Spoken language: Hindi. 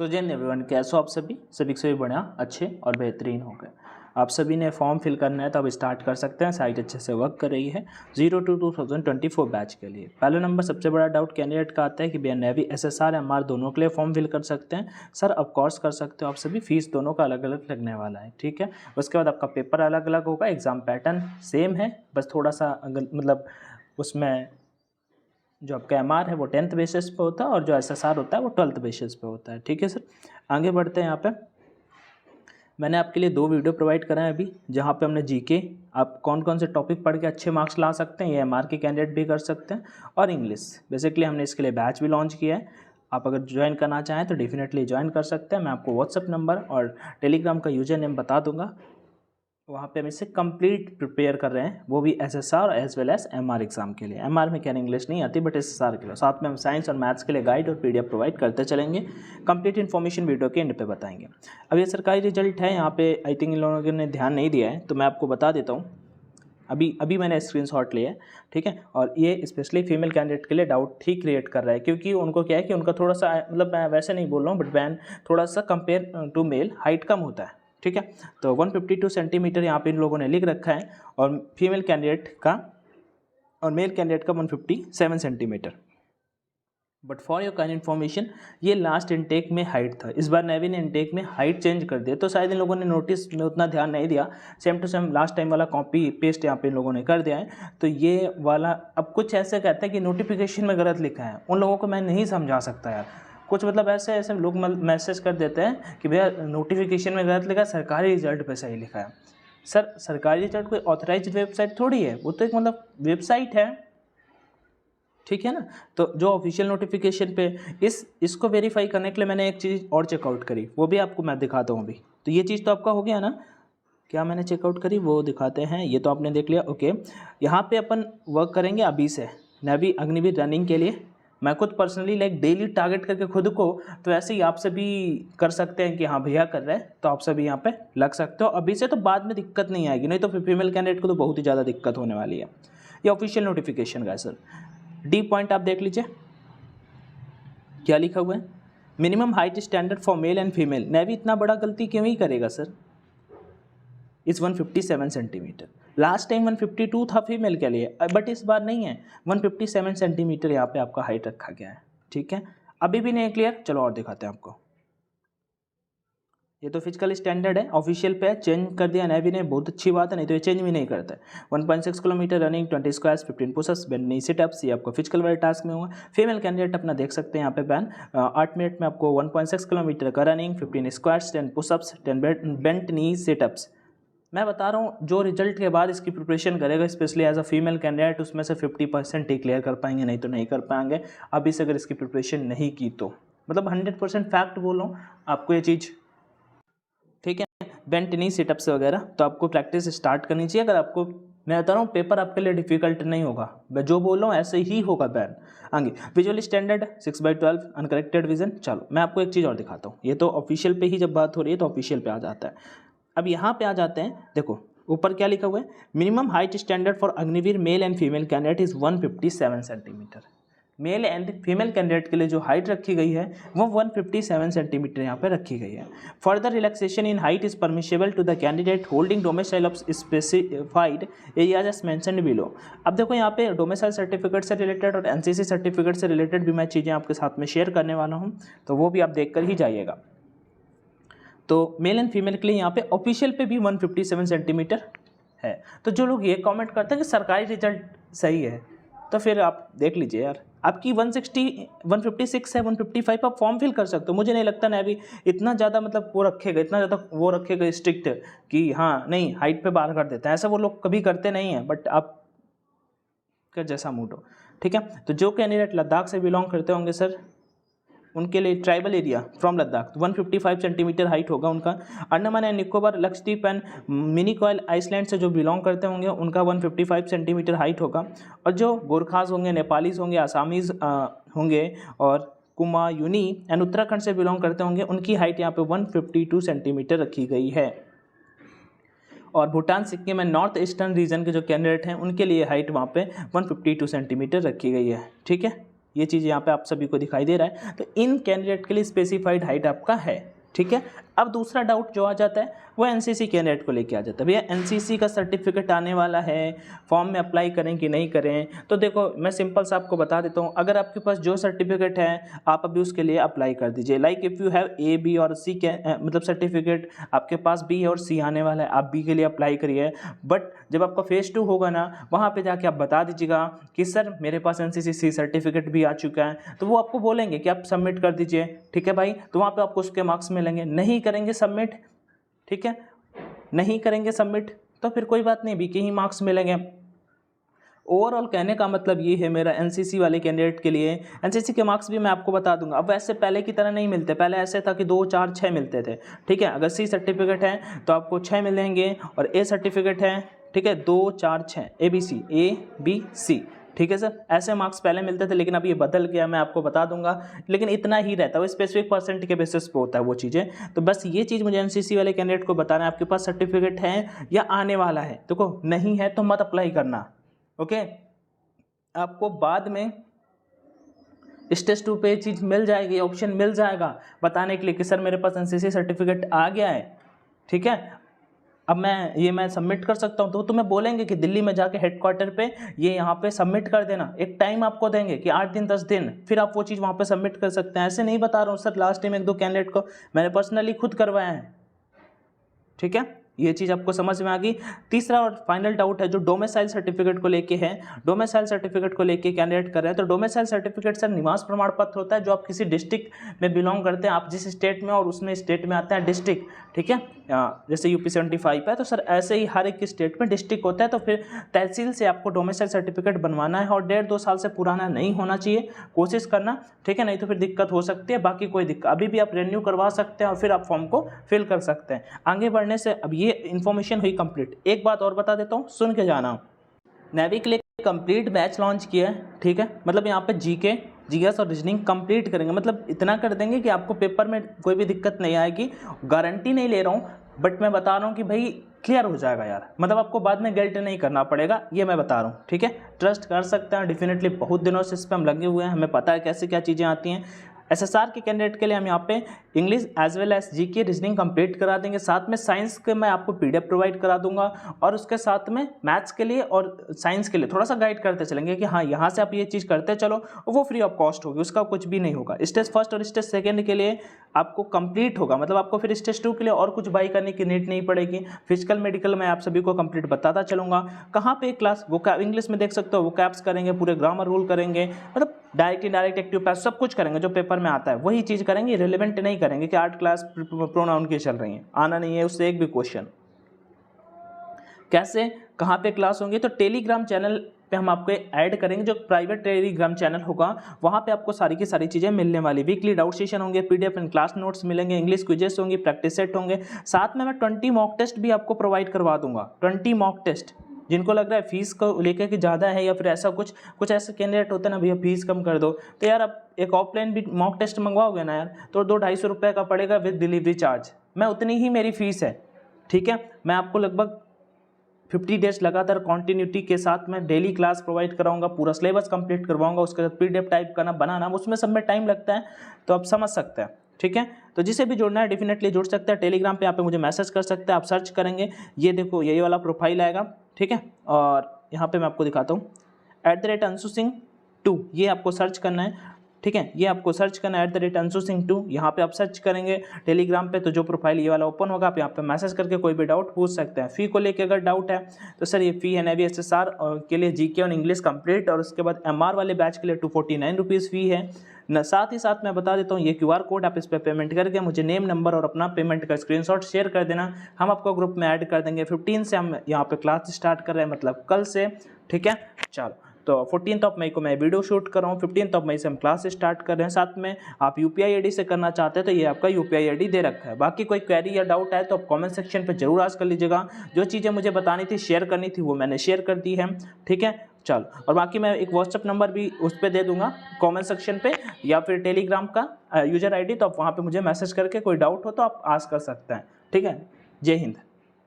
सो जैन एवरीवन, कैसे हो आप सभी के सभी बढ़िया, अच्छे और बेहतरीन हो गए। आप सभी ने फॉर्म फिल करना है तो अब स्टार्ट कर सकते हैं। साइट अच्छे से वर्क कर रही है 02/2024 बैच के लिए। पहला नंबर सबसे बड़ा डाउट कैंडिडेट का आता है कि भैया नेवी SSR MR दोनों के लिए फॉर्म फिल कर सकते हैं। सर ऑफ कोर्स कर सकते हो आप सभी, फीस दोनों का अलग अलग लगने वाला है, ठीक है। उसके बाद आपका पेपर अलग अलग होगा, एग्जाम पैटर्न सेम है, बस थोड़ा सा मतलब उसमें जो आपका MR है वो 10th बेसिस पे होता है और जो SSR होता है वो 12th बेसिस पे होता है, ठीक है सर। आगे बढ़ते हैं। यहाँ पे मैंने आपके लिए 2 वीडियो प्रोवाइड करा है अभी, जहाँ पे हमने जीके आप कौन कौन से टॉपिक पढ़ के अच्छे मार्क्स ला सकते हैं, ये MR के कैंडिडेट भी कर सकते हैं, और इंग्लिश। बेसिकली हमने इसके लिए बैच भी लॉन्च किया है। आप अगर ज्वाइन करना चाहें तो डेफिनेटली ज्वाइन कर सकते हैं। मैं आपको व्हाट्सअप नंबर और टेलीग्राम का यूजर नेम बता दूंगा। वहाँ पे हम इसे कंप्लीट प्रिपेयर कर रहे हैं, वो भी SSR as well as MR exam के लिए। MR में क्या इंग्लिश नहीं आती, बट SSR के लिए। साथ में हम साइंस और मैथ्स के लिए गाइड और PDF प्रोवाइड करते चलेंगे। कंप्लीट इन्फॉर्मेशन वीडियो के एंड पे बताएंगे। अब ये सरकारी रिजल्ट है, यहाँ पे आई थिंक इन लोगों ने ध्यान नहीं दिया है, तो मैं आपको बता देता हूँ। अभी मैंने स्क्रीनशॉट लिया है, ठीक है। और ये स्पेशली फीमेल कैंडिडेट के लिए डाउट ही क्रिएट कर रहा है, क्योंकि उनको क्या है कि उनका थोड़ा सा, मतलब मैं वैसे नहीं बोल रहा हूँ, बट वैन थोड़ा सा कंपेयर टू मेल हाइट कम होता है, ठीक है। तो 152 सेंटीमीटर यहाँ पे इन लोगों ने लिख रखा है, और फीमेल कैंडिडेट का और मेल कैंडिडेट का 157 centimetre. But for your kind information, ये लास्ट इनटेक में हाइट था। इस बार नेवी ने इनटेक में हाइट चेंज कर दिया, तो शायद इन लोगों ने नोटिस में उतना ध्यान नहीं दिया। Same to same last time वाला कॉपी पेस्ट यहाँ पे इन लोगों ने कर दिया है। तो ये वाला अब कुछ ऐसे कहता है कि नोटिफिकेशन में गलत लिखा है, उन लोगों को मैं नहीं समझा सकता यार। कुछ मतलब ऐसे लोग मैसेज कर देते हैं कि भैया नोटिफिकेशन में गलत लिखा है, सरकारी रिजल्ट पे सही लिखा है। सर सरकारी रिजल्ट कोई ऑथराइज्ड वेबसाइट थोड़ी है, वो तो एक मतलब वेबसाइट है, ठीक है ना। तो जो ऑफिशियल नोटिफिकेशन पे इसको वेरीफाई करने के लिए मैंने एक चीज़ और चेकआउट करी, वो भी आपको मैं दिखाता हूँ अभी। तो ये चीज़ तो आपका हो गया ना, क्या मैंने चेकआउट करी वो दिखाते हैं। ये तो आपने देख लिया, ओके। यहाँ पे अपन वर्क करेंगे अभी से नेवी अग्निवीर रनिंग के लिए। मैं खुद पर्सनली लाइक डेली टारगेट करके खुद को, तो ऐसे ही आप सभी कर सकते हैं कि हाँ भैया कर रहे हैं, तो आप सभी यहाँ पे लग सकते हो अभी से, तो बाद में दिक्कत नहीं आएगी। नहीं तो फिर फीमेल कैंडिडेट को तो बहुत ही ज़्यादा दिक्कत होने वाली है। ये ऑफिशियल नोटिफिकेशन का है सर। डी पॉइंट आप देख लीजिए क्या लिखा हुआ है, minimum height standard for male and female. Navy इतना बड़ा गलती क्यों ही करेगा सर। इस 157 सेंटीमीटर, लास्ट टाइम 152 था फीमेल के लिए, बट इस बार नहीं है, 157 सेंटीमीटर यहाँ पे आपका हाइट रखा गया है, ठीक है। अभी भी नहीं क्लियर, चलो और दिखाते हैं आपको। ये तो फिजिकल स्टैंडर्ड है, ऑफिशियल पे चेंज कर दिया नेवी ने, बहुत अच्छी बात है, नहीं तो ये चेंज भी नहीं करता है। 1.6 किलोमीटर रनिंग, 20 स्क्वायर्स, 15 पुशअप्स, बेंड नी सिटअप्स, ये आपको फिजिकल वाले टास्क में होगा। फीमेल कैंडिडेट अपना देख सकते हैं यहाँ पे बैन 8 मिनट में आपको 1.6 किलोमीटर का रनिंग, 15 स्क्वायर्स, 10 पुशअप्स, 10 बेंट नी सिटअप्स। मैं बता रहा हूँ जो रिजल्ट के बाद इसकी प्रिपरेशन करेगा, specially as a female candidate, उसमें से 50% ही क्लियर कर पाएंगे, नहीं तो नहीं कर पाएंगे। अभी से अगर इसकी प्रिपरेशन नहीं की तो, मतलब 100% फैक्ट बोल रहा हूँ आपको ये चीज़, ठीक है। बेंट नी सिटअप्स वगैरह तो आपको प्रैक्टिस स्टार्ट करनी चाहिए। अगर आपको, मैं बता रहा हूँ पेपर आपके लिए डिफिकल्ट नहीं होगा, मैं जो बोल रहा हूँ ऐसे ही होगा बैन। आगे विजुअल स्टैंडर्ड 6/12 अनकरेक्टेड विजन। चलो मैं आपको एक चीज़ और दिखाता हूँ, ये तो ऑफिशियल पे ही जब बात हो रही है तो ऑफिशियल पे आ जाता है। अब यहाँ पे आ जाते हैं, देखो ऊपर क्या लिखा हुआ है, minimum height standard for Agniveer male and female candidate is 157 centimetre. Male and female candidate के लिए जो हाइट रखी गई है वो 157 सेंटीमीटर यहाँ पे रखी गई है। Further relaxation in height is permissible to the candidate holding domicile of specified areas as mentioned below. अब देखो यहाँ पे डोमिसाइल सर्टिफिकेट से रिलेटेड और NCC सर्टिफिकेट से रिलेटेड भी मैं चीज़ें आपके साथ में शेयर करने वाला हूँ, तो वो भी आप देख कर ही जाइएगा। तो मेल एंड फीमेल के लिए यहाँ पे ऑफिशियल पे भी 157 सेंटीमीटर है। तो जो लोग ये कमेंट करते हैं कि सरकारी रिजल्ट सही है, तो फिर आप देख लीजिए यार, आपकी 156 है, 155 आप फॉर्म फिल कर सकते हो। मुझे नहीं लगता नेवी इतना ज़्यादा मतलब वो रखेगा, इतना ज़्यादा वो रखेगा स्ट्रिक्ट कि हाँ नहीं हाइट पे बाहर कर देते हैं, ऐसा वो लोग कभी करते नहीं हैं। बट आप का जैसा मूड हो, ठीक है। तो जो कैंडिडेट लद्दाख से बिलोंग करते होंगे सर, उनके लिए tribal area from Ladakh 155 centimetre height होगा उनका। Andaman and Nicobar, Lakshadweep and Minicoy island से जो बिलोंग करते होंगे उनका 155 सेंटीमीटर हाइट होगा। और जो गोरखास होंगे, नेपालीज होंगे, आसामीज होंगे और कुमायूनी एंड उत्तराखंड से बिलोंग करते होंगे, उनकी हाइट यहाँ पे 152 सेंटीमीटर रखी गई है। और Bhutan, Sikkim and north eastern region के जो कैंडिडेट हैं उनके लिए हाइट वहाँ पे 152 सेंटीमीटर रखी गई है, ठीक है। ये चीज़ यहाँ पे आप सभी को दिखाई दे रहा है। तो इन कैंडिडेट के लिए स्पेसिफाइड हाइट आपका है, ठीक है। अब दूसरा डाउट जो आ जाता है वो एनसीसी कैंडिडेट को लेके आ जाता है, भैया एनसीसी का सर्टिफिकेट आने वाला है, फॉर्म में अप्लाई करें कि नहीं करें। तो देखो मैं सिंपल सा आपको बता देता हूँ, अगर आपके पास जो सर्टिफिकेट है आप अभी उसके लिए अप्लाई कर दीजिए। Like if you have A B और सी के मतलब सर्टिफिकेट आपके पास बी और सी आने वाला है, आप बी के लिए अप्लाई करिए। बट जब आपका फेज़ 2 होगा ना, वहाँ पर जाके आप बता दीजिएगा कि सर मेरे पास एनसीसी सी सर्टिफिकेट भी आ चुका है, तो वो आपको बोलेंगे कि आप सबमिट कर दीजिए, ठीक है भाई। तो वहाँ पर आपको उसके मार्क्स मिलेंगे। नहीं करेंगे सबमिट, ठीक है, नहीं करेंगे सबमिट तो फिर कोई बात नहीं, बी के ही मार्क्स मिलेंगे। ओवरऑल कहने का मतलब ये है मेरा एनसीसी वाले कैंडिडेट के लिए, एनसीसी के मार्क्स भी मैं आपको बता दूंगा। अब वैसे पहले की तरह नहीं मिलते, पहले ऐसे था कि 2, 4, 6 मिलते थे, ठीक है। अगर सी सर्टिफिकेट है तो आपको 6 मिलेंगे, और ए सर्टिफिकेट है, ठीक है, 2, 4, 6 ABC, ठीक है सर। ऐसे मार्क्स पहले मिलते थे, लेकिन अब ये बदल गया, मैं आपको बता दूंगा। लेकिन इतना ही रहता है, वो स्पेसिफिक परसेंट के बेसिस पे होता है वो चीज़ें। तो बस ये चीज़ मुझे एनसीसी वाले कैंडिडेट को बताना है, आपके पास सर्टिफिकेट है या आने वाला है। देखो नहीं है तो मत अप्लाई करना, ओके। आपको बाद में स्टेज 2 पे चीज़ मिल जाएगी, ऑप्शन मिल जाएगा बताने के लिए कि सर मेरे पास एनसीसी सर्टिफिकेट आ गया है, ठीक है, अब मैं सबमिट कर सकता हूँ। तो तुम्हें बोलेंगे कि दिल्ली में जाके हेडक्वार्टर पे ये यहाँ पे सबमिट कर देना। एक टाइम आपको देंगे कि 8 दिन 10 दिन, फिर आप वो चीज़ वहाँ पे सबमिट कर सकते हैं। ऐसे नहीं बता रहा हूँ सर, लास्ट टाइम 1-2 कैंडिडेट को मैंने पर्सनली खुद करवाया है, ठीक है। ये चीज़ आपको समझ में आ गई। तीसरा और फाइनल डाउट है जो डोमिसाइल सर्टिफिकेट को लेके है। डोमिसाइल सर्टिफिकेट को लेके कैंडिडेट कर रहे हैं, तो डोमिसाइल सर्टिफिकेट सर निवास प्रमाण पत्र होता है जो आप किसी डिस्ट्रिक्ट में बिलोंग करते हैं, आप जिस स्टेट में, और उसमें स्टेट में आता है डिस्ट्रिक्ट, ठीक है। जैसे यूपी 75 है, तो सर ऐसे ही हर एक स्टेट में डिस्ट्रिक्ट होता है। तो फिर तहसील से आपको डोमिसाइल सर्टिफिकेट बनवाना है, और 1.5-2 साल से पुराना नहीं होना चाहिए, कोशिश करना, ठीक है, नहीं तो फिर दिक्कत हो सकती है। बाकी कोई दिक्कत, अभी भी आप रिन्यू करवा सकते हैं और फिर आप फॉर्म को फिल कर सकते हैं। आगे बढ़ने से अब ये इन्फॉर्मेशन हुई कंप्लीट। एक बात और बता देता हूँ, सुन के जाना। नेवी के लिए कंप्लीट बैच लॉन्च किया है, ठीक है। मतलब यहाँ पे जीके, जीएस और रीजनिंग कंप्लीट करेंगे, मतलब इतना कर देंगे कि आपको पेपर में कोई भी दिक्कत नहीं आएगी। गारंटी नहीं ले रहा हूँ, बट मैं बता रहा हूँ कि भाई क्लियर हो जाएगा यार, मतलब आपको बाद में गिल्ट नहीं करना पड़ेगा, ये मैं बता रहा हूँ, ठीक है। ट्रस्ट कर सकते हैं डेफिनेटली, बहुत दिनों से इस पर हम लगे हुए हैं, हमें पता है कैसे क्या चीज़ें आती हैं। एसएसआर के कैंडिडेट के लिए हम यहाँ पे English as well as GK reasoning complete करा देंगे, साथ में साइंस के मैं आपको पीडीएफ प्रोवाइड करा दूंगा, और उसके साथ में मैथ्स के लिए और साइंस के लिए थोड़ा सा गाइड करते चलेंगे कि हाँ यहाँ से आप ये चीज़ करते चलो, वो फ्री ऑफ कॉस्ट होगी, उसका कुछ भी नहीं होगा। स्टेज फर्स्ट और स्टेज सेकेंड के लिए आपको कंप्लीट होगा, मतलब आपको फिर स्टेज 2 के लिए और कुछ बाई करने की नीड नहीं पड़ेगी। फिजिकल मेडिकल मैं आप सभी को कंप्लीट बताता चलूँगा। कहाँ पे क्लास, वो इंग्लिश में देख सकते हो, वो कैप्स करेंगे, पूरे ग्रामर रूल करेंगे, मतलब डायरेक्ट इनडायरेक्ट एक्टिव पैसिव सब कुछ करेंगे जो पेपर में आता है, वही चीज़ करेंगे। रिलेवेंट नहीं करेंगे कि 8 क्लास प्रोनाउन की चल रही है, आना नहीं है उससे एक भी क्वेश्चन। कैसे, कहाँ पे क्लास होंगी, तो टेलीग्राम चैनल पे हम आपको ऐड करेंगे, जो प्राइवेट टेलीग्राम चैनल होगा वहाँ पे आपको सारी की सारी चीज़ें मिलने वाली। वीकली डाउट सेशन होंगे, पीडीएफ एंड क्लास नोट्स मिलेंगे, इंग्लिश क्विजेस होंगी, प्रैक्टिस सेट होंगे, साथ में मैं 20 मॉक टेस्ट भी आपको प्रोवाइड करवा दूंगा। 20 मॉक टेस्ट, जिनको लग रहा है फीस को लेकर कि ज़्यादा है या फिर ऐसा कुछ ऐसे कैंडिडेट होते हैं ना, भैया फीस कम कर दो, तो यार आप एक ऑफलाइन भी मॉक टेस्ट मंगवाओगे ना यार, तो 200-250 रुपये का पड़ेगा विद डिलीवरी चार्ज। मैं उतनी ही मेरी फ़ीस है, ठीक है। मैं आपको लगभग 50 डेज लगातार कॉन्टिन्यूटी के साथ मैं डेली क्लास प्रोवाइड कराऊंगा, पूरा सिलेबस कंप्लीट करवाऊंगा, उसके बाद पीडीएफ टाइप करना, बनाना, उसमें सब में टाइम लगता है, तो आप समझ सकते हैं, ठीक है। तो जिसे भी जुड़ना है डेफिनेटली जुड़ सकते हैं। टेलीग्राम पे यहाँ पे मुझे मैसेज कर सकते हैं, आप सर्च करेंगे, ये देखो यही वाला प्रोफाइल आएगा, ठीक है। और यहाँ पे मैं आपको दिखाता हूँ @अंशु सिंह 2, ये आपको सर्च करना है, ठीक है। ये आपको सर्च करना है @अंशु सिंह 2, यहाँ पे आप सर्च करेंगे टेलीग्राम पे, तो जो प्रोफाइल ये वाला ओपन होगा, आप यहाँ पे मैसेज करके कोई भी डाउट पूछ सकते हैं। फ़ी को लेके अगर डाउट है तो सर ये फ़ी है नेवी एसएसआर के लिए जीके और इंग्लिश कंप्लीट, और उसके बाद एमआर वाले बैच के लिए 249 रुपीज़ फ़ी है न। साथ ही साथ मैं बता देता हूँ, ये QR कोड आप इस पर पेमेंट करके मुझे नेम, नंबर और अपना पेमेंट का स्क्रीनशॉट शेयर कर देना, हम आपको ग्रुप में ऐड कर देंगे। 15 से हम यहाँ पे क्लास स्टार्ट कर रहे हैं, मतलब कल से, ठीक है। चलो, तो 14 मई को मैं वीडियो शूट कर रहा हूँ, 15 मई से हम क्लास स्टार्ट कर रहे हैं। साथ में आप UPI ID से करना चाहते हैं तो ये आपका UPI ID दे रखा है। बाकी कोई क्वेरी या डाउट है तो आप कमेंट सेक्शन पे जरूर आस्क कर लीजिएगा। जो चीज़ें मुझे बतानी थी, शेयर करनी थी, वो मैंने शेयर कर दी है, ठीक है। चलो, और बाकी मैं एक व्हाट्सअप नंबर भी उस पर दे दूंगा कमेंट सेक्शन पे, या फिर टेलीग्राम का यूजर ID, तो आप वहाँ पर मुझे मैसेज करके कोई डाउट हो तो आप आस्क कर सकते हैं, ठीक है। जय हिंद।